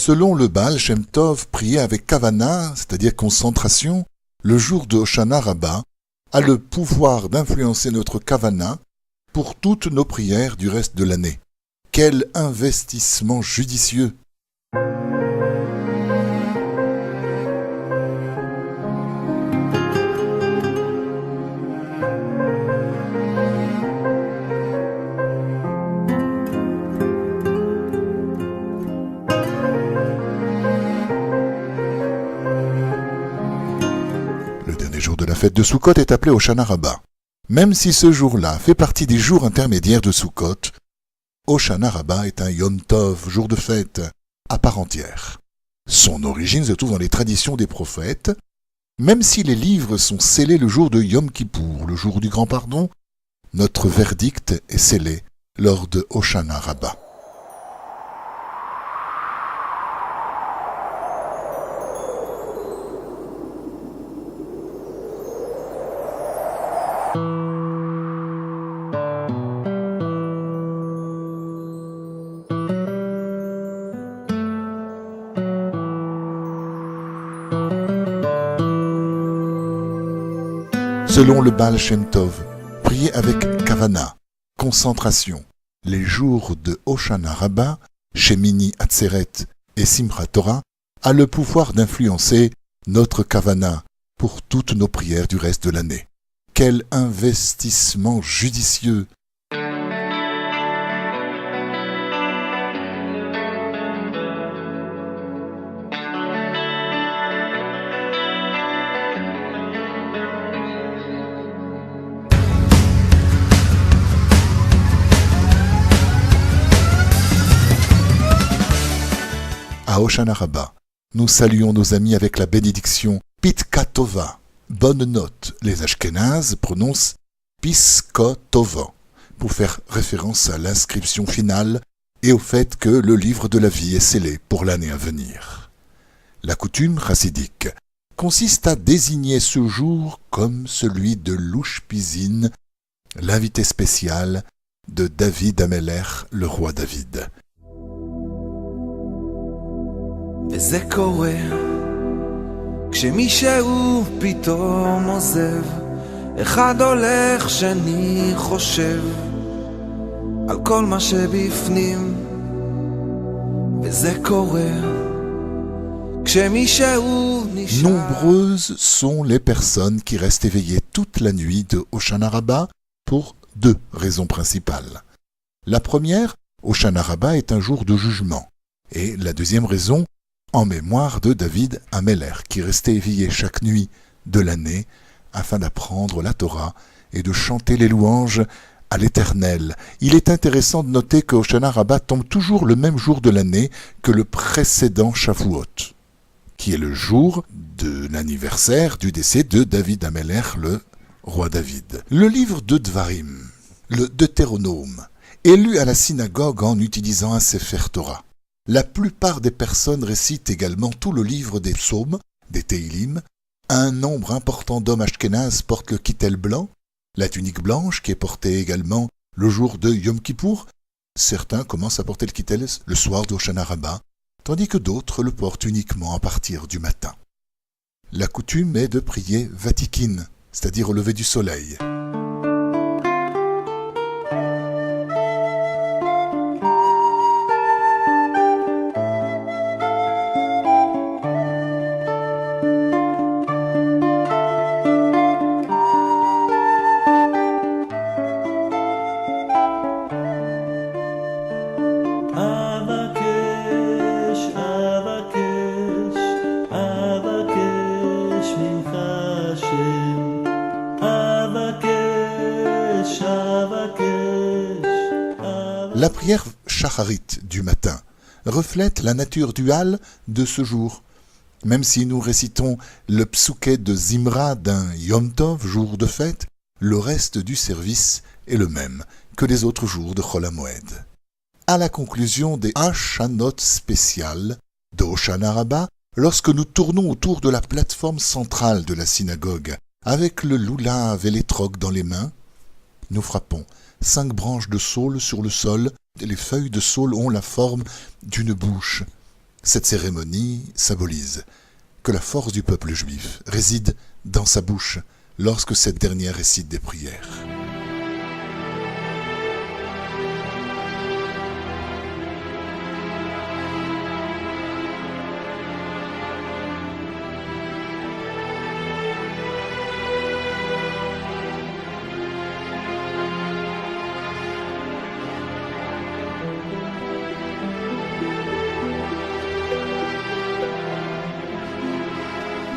Selon le Baal Shem Tov, prier avec kavana, c'est-à-dire concentration, le jour de Hoshana Rabbah, a le pouvoir d'influencer notre kavana pour toutes nos prières du reste de l'année. Quel investissement judicieux! Le dernier jour de la fête de Sukkot est appelé Hoshana Rabbah. Même si ce jour-là fait partie des jours intermédiaires de Sukkot, Hoshana Rabbah est un Yom Tov, jour de fête, à part entière. Son origine se trouve dans les traditions des prophètes. Même si les livres sont scellés le jour de Yom Kippour, le jour du grand pardon, notre verdict est scellé lors de Hoshana Rabbah. Selon le Baal Shem Tov, prier avec kavana, concentration, les jours de Hoshana Rabbah, Shemini Atzeret et Simchat Torah, a le pouvoir d'influencer notre kavana pour toutes nos prières du reste de l'année. Quel investissement judicieux! À Hoshana Rabbah, nous saluons nos amis avec la bénédiction Pitka Tova. Bonne note, les Ashkénazes prononcent Pisko Tova, pour faire référence à l'inscription finale et au fait que le livre de la vie est scellé pour l'année à venir. La coutume chassidique consiste à désigner ce jour comme celui de l'Ushpizin, l'invité spécial de David Amelech, le roi David. וזה קורה כשמישהו פתאום עוזב, אחד הולך שני חושב על כל מה שבפנים, וזה קורה כשמישהו נשאר. Nombreuses sont les personnes qui restent éveillées toute la nuit de Hoshana Rabbah pour deux raisons principales. La première, Hoshana Rabbah est un jour de jugement, et la deuxième raison, en mémoire de David Amelech, qui restait éveillé chaque nuit de l'année afin d'apprendre la Torah et de chanter les louanges à l'Éternel. Il est intéressant de noter que Hoshana Rabbah tombe toujours le même jour de l'année que le précédent Shavuot, qui est le jour de l'anniversaire du décès de David Amelech, le roi David. Le livre de Dvarim, le Deutéronome, est lu à la synagogue en utilisant un Sefer Torah. La plupart des personnes récitent également tout le livre des psaumes, des Teilim. Un nombre important d'hommes ashkénazes portent le kittel blanc, la tunique blanche qui est portée également le jour de Yom Kippour. Certains commencent à porter le kittel le soir de Hoshana Rabbah, tandis que d'autres le portent uniquement à partir du matin. La coutume est de prier Vatikin, c'est-à-dire au lever du soleil. La prière shacharit du matin reflète la nature duale de ce jour. Même si nous récitons le psouké de Zimra d'un Yom Tov, jour de fête, le reste du service est le même que les autres jours de Chol HaMoed. À la conclusion des Hashanot spéciales de Hoshana Rabbah, lorsque nous tournons autour de la plateforme centrale de la synagogue avec le loulav et l'étrog dans les mains, nous frappons 5 branches de saule sur le sol. Les feuilles de saule ont la forme d'une bouche. Cette cérémonie symbolise que la force du peuple juif réside dans sa bouche lorsque cette dernière récite des prières.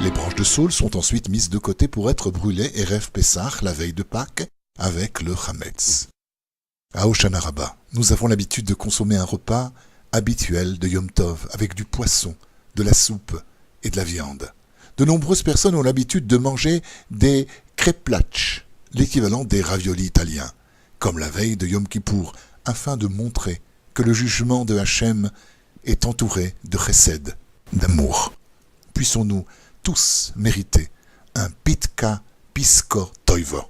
Les branches de saule sont ensuite mises de côté pour être brûlées Erev Pessah, la veille de Pâques, avec le Chametz. À Hoshana Rabbah, nous avons l'habitude de consommer un repas habituel de Yom Tov, avec du poisson, de la soupe et de la viande. De nombreuses personnes ont l'habitude de manger des kreplach, l'équivalent des raviolis italiens, comme la veille de Yom Kippour, afin de montrer que le jugement de Hachem est entouré de chesed, d'amour. Puissons-nous tous mériter un pitka pisko toivo,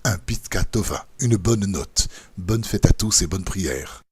un pitka tova, une bonne note. Bonne fête à tous et bonne prière.